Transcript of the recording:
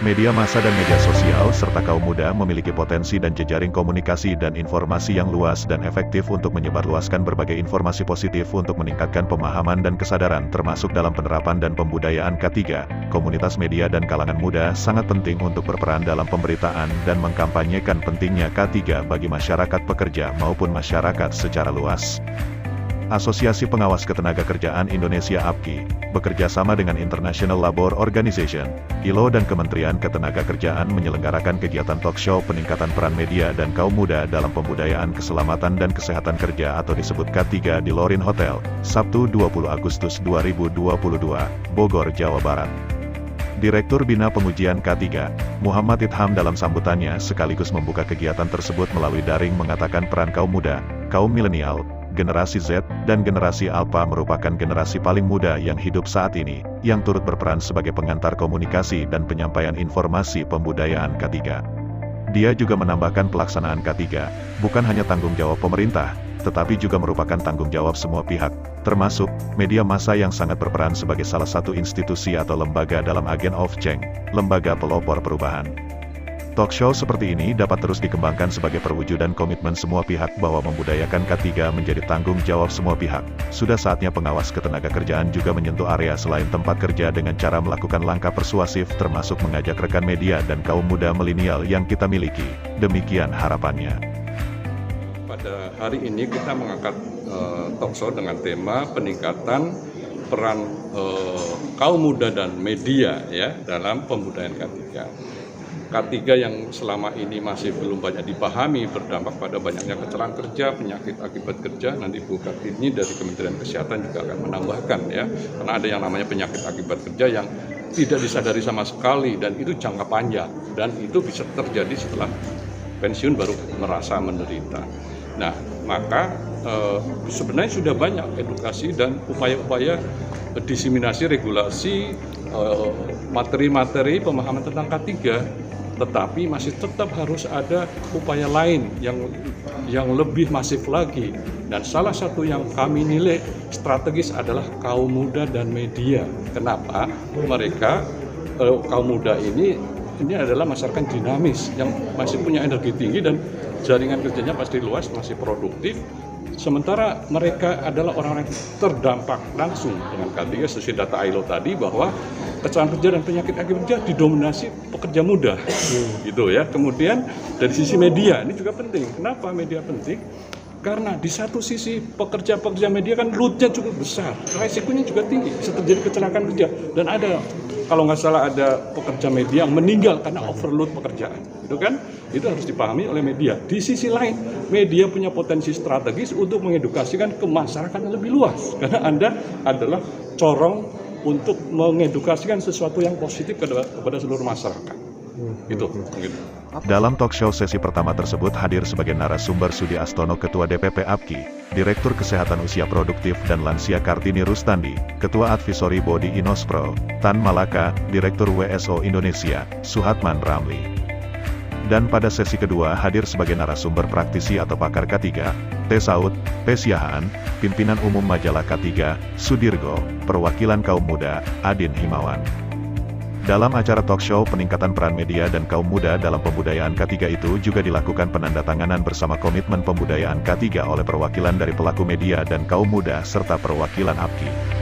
Media massa dan media sosial serta kaum muda memiliki potensi dan jejaring komunikasi dan informasi yang luas dan efektif untuk menyebarluaskan berbagai informasi positif untuk meningkatkan pemahaman dan kesadaran termasuk dalam penerapan dan pembudayaan K3. Komunitas media dan kalangan muda sangat penting untuk berperan dalam pemberitaan dan mengkampanyekan pentingnya K3 bagi masyarakat pekerja maupun masyarakat secara luas. Asosiasi Pengawas Ketenagakerjaan Indonesia (APKI) bekerja sama dengan International Labour Organization (ILO) dan Kementerian Ketenagakerjaan menyelenggarakan kegiatan talk show peningkatan peran media dan kaum muda dalam pembudayaan keselamatan dan kesehatan kerja atau disebut K3 di Lorin Hotel, Sabtu 20 Agustus 2022, Bogor, Jawa Barat. Direktur Bina Pengujian K3, Muhammad Itham dalam sambutannya sekaligus membuka kegiatan tersebut melalui daring mengatakan peran kaum muda, kaum milenial, generasi Z, dan generasi Alpha merupakan generasi paling muda yang hidup saat ini, yang turut berperan sebagai pengantar komunikasi dan penyampaian informasi pembudayaan K3. Dia juga menambahkan pelaksanaan K3, bukan hanya tanggung jawab pemerintah, tetapi juga merupakan tanggung jawab semua pihak, termasuk media massa yang sangat berperan sebagai salah satu institusi atau lembaga dalam Agent of Change, lembaga pelopor perubahan. Talk show seperti ini dapat terus dikembangkan sebagai perwujudan komitmen semua pihak bahwa membudayakan K3 menjadi tanggung jawab semua pihak. Sudah saatnya pengawas ketenagakerjaan juga menyentuh area selain tempat kerja dengan cara melakukan langkah persuasif termasuk mengajak rekan media dan kaum muda milenial yang kita miliki. Demikian harapannya. Pada hari ini kita mengangkat talk show dengan tema peningkatan peran kaum muda dan media ya dalam pembudayaan K3. K3 yang selama ini masih belum banyak dipahami berdampak pada banyaknya kecelakaan kerja, penyakit akibat kerja. Nanti Bu Kartini dari Kementerian Kesehatan juga akan menambahkan ya, karena ada yang namanya penyakit akibat kerja yang tidak disadari sama sekali dan itu jangka panjang dan itu bisa terjadi setelah pensiun baru merasa menderita. Nah, maka sebenarnya sudah banyak edukasi dan upaya-upaya diseminasi regulasi materi-materi pemahaman tentang K3. Tetapi masih tetap harus ada upaya lain yang lebih masif lagi. Dan salah satu yang kami nilai strategis adalah kaum muda dan media. Kenapa? Mereka, kaum muda ini adalah masyarakat dinamis yang masih punya energi tinggi dan jaringan kerjanya pasti luas, masih produktif. Sementara mereka adalah orang-orang yang terdampak langsung dengan K3 sesuai data ILO tadi bahwa kecelakaan kerja dan penyakit akibat kerja didominasi pekerja muda, gitu ya. Kemudian dari sisi media ini juga penting. Kenapa media penting? Karena di satu sisi pekerja-pekerja media kan load-nya cukup besar, resikonya juga tinggi, bisa terjadi kecelakaan kerja. Dan ada, kalau nggak salah ada pekerja media yang meninggal karena overload pekerjaan, gitu kan? Itu harus dipahami oleh media. Di sisi lain, media punya potensi strategis untuk mengedukasikan ke masyarakat yang lebih luas, karena Anda adalah corong untuk mengedukasikan sesuatu yang positif kepada seluruh masyarakat. Gitu. Dalam talk show sesi pertama tersebut hadir sebagai narasumber Sudi Astono, Ketua DPP APKI, Direktur Kesehatan Usia Produktif dan Lansia Kartini Rustandi, Ketua Advisory Body Inospro, Tan Malaka, Direktur WSO Indonesia, Suhatman Ramli. Dan pada sesi kedua hadir sebagai narasumber praktisi atau pakar K3, T. Saud, P. Siahaan, Pimpinan Umum Majalah K3, Sudirgo, Perwakilan Kaum Muda, Adin Himawan. Dalam acara talk show peningkatan peran media dan kaum muda dalam pembudayaan K3 itu juga dilakukan penandatanganan bersama komitmen pembudayaan K3 oleh perwakilan dari pelaku media dan kaum muda serta perwakilan APKI.